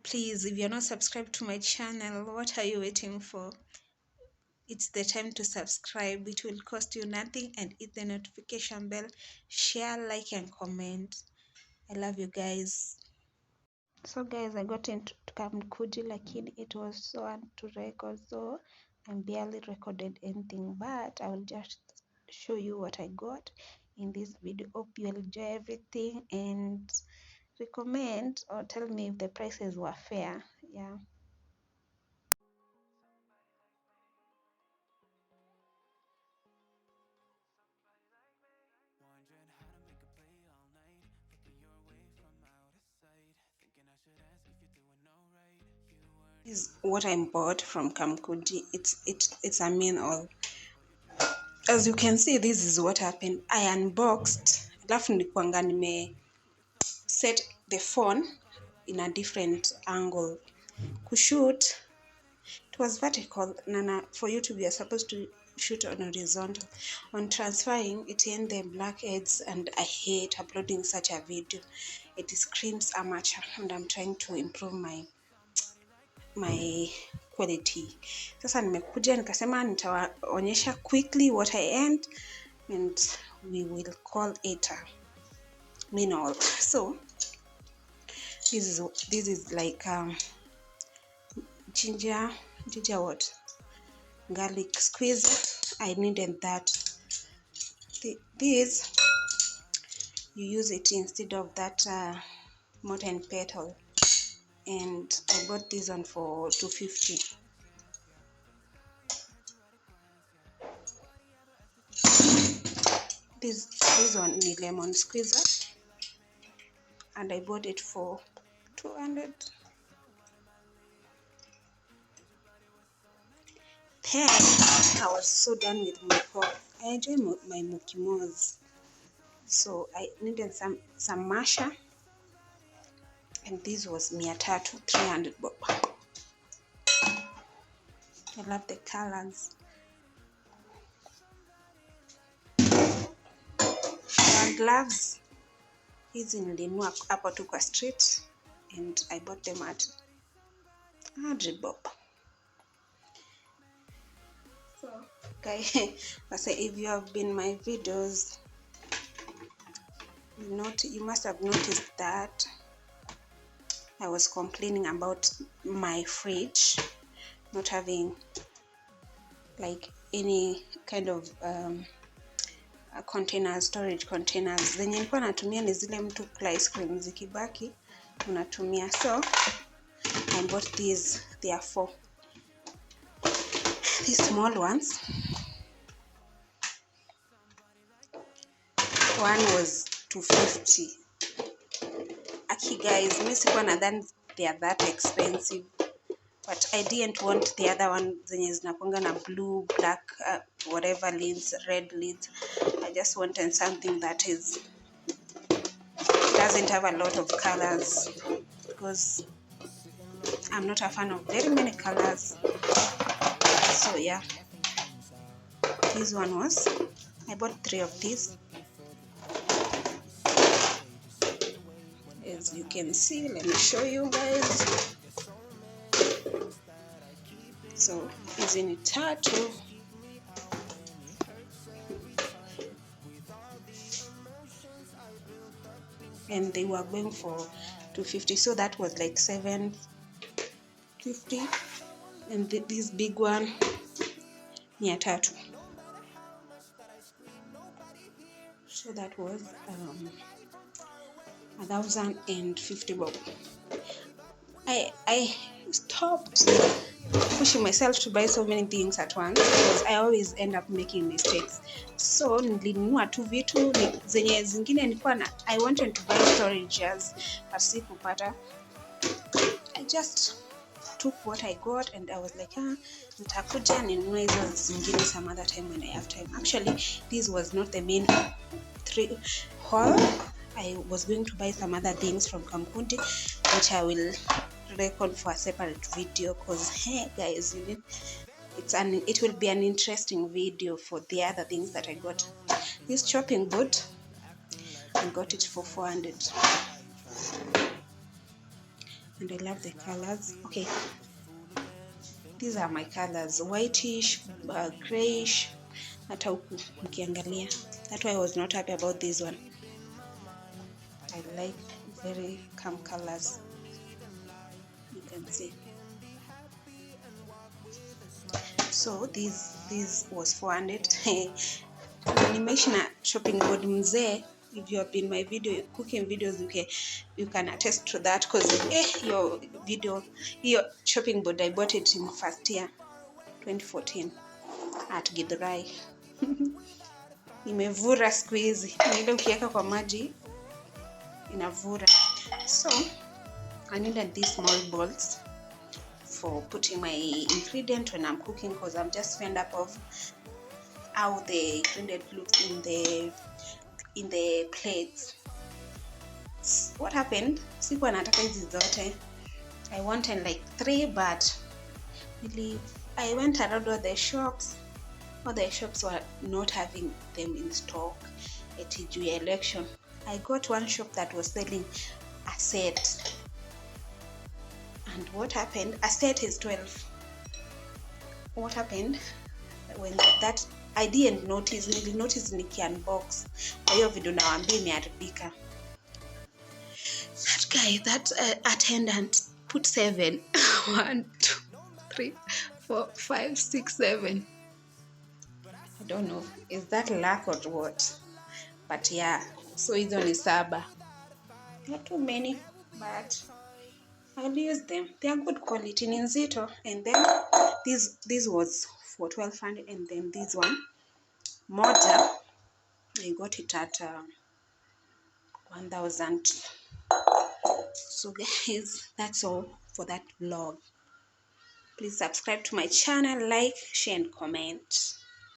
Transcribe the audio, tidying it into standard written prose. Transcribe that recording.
Please, if you're not subscribed to my channel, what are you waiting for? It's the time to subscribe. It will cost you nothing, and hit the notification bell, share, like, and comment. I love you guys. So guys, I got into Kamukunji, lakini it was so hard to record, so I barely recorded anything, but I will just show you what I got in this video. Hope you will enjoy everything and recommend or tell me if the prices were fair. Yeah. Is what I bought from Kamukunji. It's a main oil. As you can see, this is what happened. I unboxed, alafu nilikuanga nime set the phone in a different angle. Kushoot, it was vertical, Nana, for YouTube you're supposed to shoot on horizontal. On transferring, it in the blackheads, and I hate uploading such a video. It screams amateur, and I'm trying to improve my quality. Sasa nimekuja nikasema nitawaonyesha quickly what I earned, and we will call it a mineral. So this is like ginger what, garlic squeeze. I needed that. This you use it instead of that mutton petal, and I bought this one for $2.50. This one is lemon squeezer, and I bought it for $200. Then I was so done with my pork. I enjoy my mukimos, so I needed some masher, and this was 300 bob. I love the colors. And gloves, hizi nilinunua hapa tu kwa street, and I bought them at 100 bob. So guys, I say, if you have been my videos, you must have noticed that I was complaining about my fridge not having like any kind of containers, storage containers. Zenye nilikuwa natumia ni zile mtu kula ice cream zikibaki unatumia. So I bought these. There are 4. These small ones. One was $2.50. Aki guys, mimi sikuwa nadhani they are that expensive, but I didn't want the other one zenye zinakuanga na blue, black, whatever lids, red lids. I just wanted something that doesn't have a lot of colors, because I'm not a fan of very many colors. So yeah, this one was, I bought 3 of these. As you can see, let me show you guys. So it's in a tattoo. And they were going for $2.50, so that was like $7.50. And this big one, 300. So that was 1,050 bob. I stopped pushing myself to buy so many things at once, because I always end up making mistakes. So nilinunua tu vitu zenye zingine nilikuwa na I wanted to buy storages, but sikupata. I just took what I got, and I was like, nitakuja ninunue hizo zingine some other time when I have time. Actually, this was not the main haul. I was going to buy some other things from Kamukunji, which I will record for a separate video, because hey guys, it will be an interesting video for the other things that I got. This chopping board, I got it for $400. and I love the colors. Okay, these are my colors: whitish, grayish. Hata huku mkiangalia, that's why I was not happy about this one. I like very calm colors, you can see. So this was 400. Nimeshina shopping board mzee. If you have been my video cooking videos, you can attest to that, because your shopping board I bought it in first year 2014 at Githurai. Imevura siku hizi, ile ukiweka kwa maji inavura. So I needed these small bowls for putting my ingredient when I'm cooking, because I'm just fed up of how the ingredient looks in the plates. What happened? Sikuwa nataka hizi zote. I wanted like 3, but really I went around all the shops. All the shops were not having them in stock. At election, I got one shop that was selling a set. And what happened? A set is 12. What happened when that I didn't notice. Nilinotice nikiunbox. Kwa hiyo video nawaambia imeharibika. That guy, that attendant put 7. 1, 2, 3, 4, 5, 6, 7. I don't know, is that luck or what? But yeah, so hizo ni 7. Not too many, but I'll use them. They are good quality, ni nzito. And then this was for 1200, and then this one moja I got it at 1000. So guys, that's all for that vlog. Please subscribe to my channel, like, share and comment.